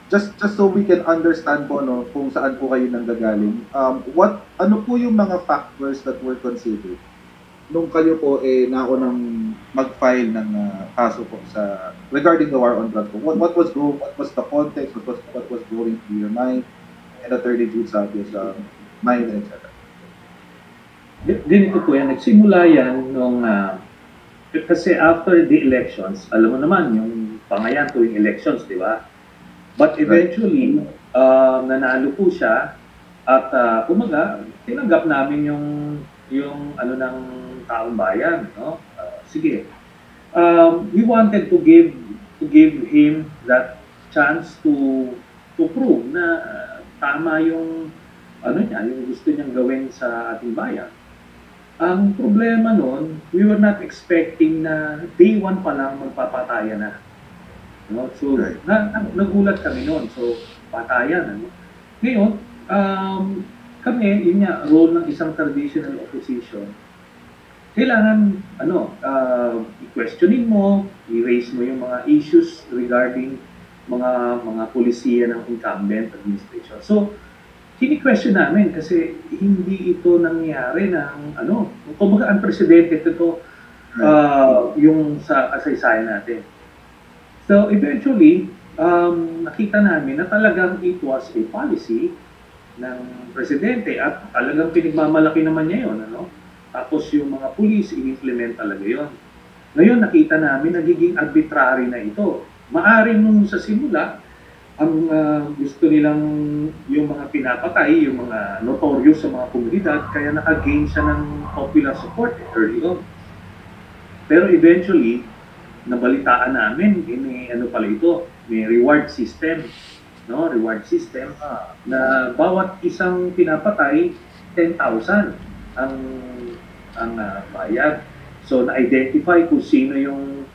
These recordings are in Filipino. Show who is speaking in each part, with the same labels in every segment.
Speaker 1: just so we can understand po no kung saan po kayo nanggagaling. Ano po yung mga factors that were considered nung kayo po naunang mag-file ng kaso po sa regarding the war on drugs po? What was the context? What was going through your mind and Attorney Jude Sabia's mind, etc.
Speaker 2: Ganito po yan, nagsimula yan nung kasi after the elections, alam mo naman yung pangayan tuwing elections, di ba? But eventually, nanalo po siya at kumaga, tinanggap namin yung ano ng taong bayan, no? Sige. We wanted to give him that chance to prove na tama yung ano niya, yung gusto niyang gawin sa ating bayan. Ang problema noon, we were not expecting na day one pa lang magpapatayan na. No? So, nagulat kami noon. So, patayan. Ano? Ngayon, kami, yun nga, role ng isang traditional opposition, kailangan, i-questionin mo, i-raise mo yung mga issues regarding mga polisiya ng incumbent administration. So, kini-question namin kasi hindi ito nangyari ng, kumbaga unprecedented ito yung sa kasaysayan natin. So eventually, nakita namin na talagang it was a policy ng presidente at talagang pinagmamalaki naman niya yun. Tapos yung mga police, i-implement talaga yun. Ngayon, nakita namin nagiging arbitrary na ito. Maaring nung sa simula, ang gusto nilang yung mga pinapatay, yung mga notorious sa mga komunidad, kaya naka-gain siya ng popular support early on. Pero eventually, nabalitaan namin, may pala ito, may reward system, no? Reward system na bawat isang pinapatay, 10,000 ang bayad. So na-identify kung sino yung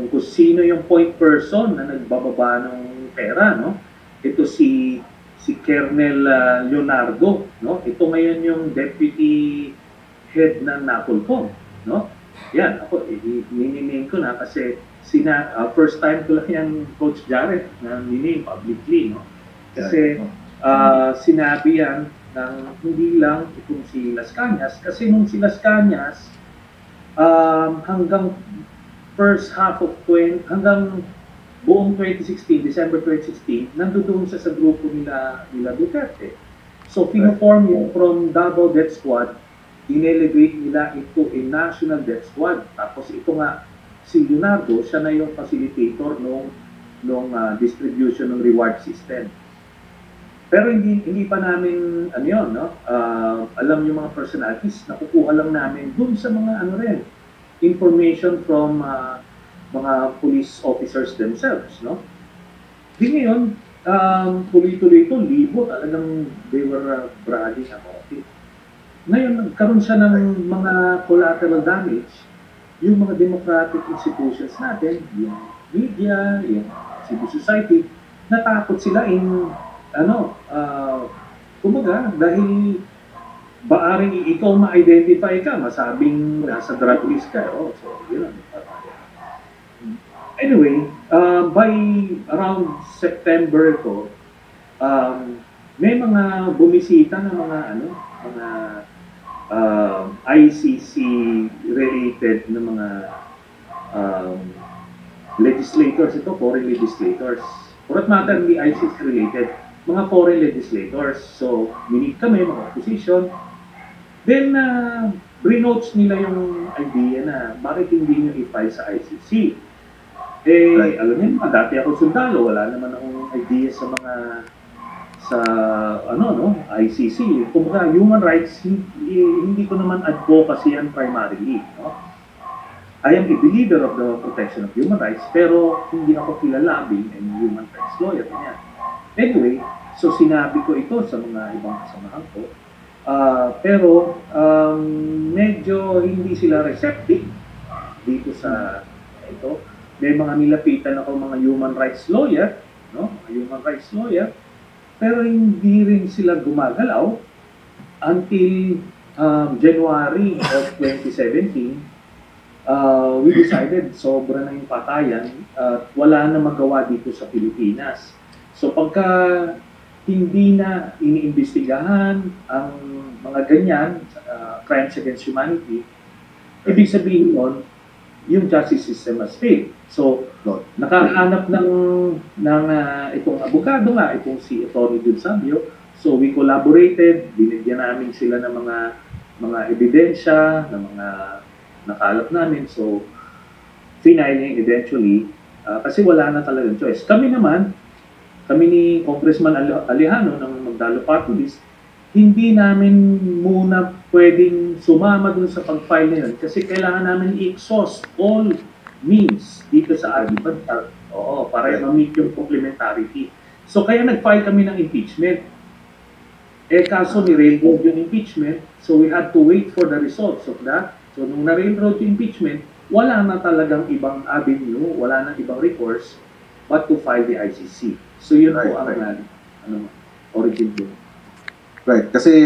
Speaker 2: kung sino yung point person na nagbababa ng pera, no? Ito si Colonel Leonardo, no? Ito ngayon yung deputy head ng NAPOLCOM, no? Yan, ako, niname ko na kasi first time ko lang yan, Coach Jared, na niname publicly, no? Kasi sinabi yan ng hindi lang itong si Las Cañas, kasi nung si Las Cañas, hanggang first half of hanggang buong 2016, December 2016, nandoon siya sa grupo nila Duterte. So, pinoform yung from double death squad, in-elevate nila into a national death squad. Tapos ito nga, si Leonardo, siya na yung facilitator nung distribution ng reward system. Pero hindi pa namin, alam yung mga personalities, nakukuha lang namin dun sa mga information from mga police officers themselves, no? Di ngayon, tuloy-tuloy ito, libo talagang they were bragging about it. Ngayon, nagkaroon siya ng mga collateral damage, yung mga democratic institutions natin, yung media, yung civil society, natakot sila kumbaga, dahil baaring ikaw ma-identify ka, masabing nasa drug risk ka. So, yun. Anyway, by around September ko, may mga bumisita na mga ICC related na mga legislators, foreign legislators. For that matter, hindi ICC related, mga foreign legislators. So, minit kami, mga opposition. Then, renotes nila yung idea na bakit hindi nyo i-file sa ICC. Alam niyo, dati ako sundalo, wala naman akong idea sa ICC. Kumbaga, human rights, hindi ko naman advocacy yan primarily. No? I am a believer of the protection of human rights, pero hindi ako kilala being a human rights lawyer. Ganyan. Anyway, so sinabi ko ito sa mga ibang kasamahan ko. Pero medyo hindi sila receptive dito sa ito. May mga nilapitan ako mga human rights lawyer, no? Mga human rights lawyer, pero hindi rin sila gumagalaw until January of 2017. we decided sobra na yung patayan at wala na magawa dito sa Pilipinas. So pagka hindi na iniimbestigahan ang mga ganyan, crimes against humanity, ibig sabihin nun, yung justice system has failed. So, nakahanap ng itong abogado nga, itong si Atty. Jun Sabio. So, we collaborated, binigyan namin sila ng mga ebidensya, ng mga nakalap namin. So, finailing eventually, kasi wala na talagang choice. Kami naman, kami ni Congressman Alejano ng Magdalo Party List, hindi namin muna pwedeng sumama dun sa pag-file na yun kasi kailangan namin i-exhaust all means dito sa Agribantar. Oo, para ma-meet yung complementarity. So kaya nag-file kami ng impeachment. Kaso ni-railroad yung impeachment, so we had to wait for the results of that. So nung na-railroad yung impeachment, wala na talagang ibang avenue, wala na ibang recourse, but to file the ICC. So yun po ang origin po.
Speaker 1: Right, kasi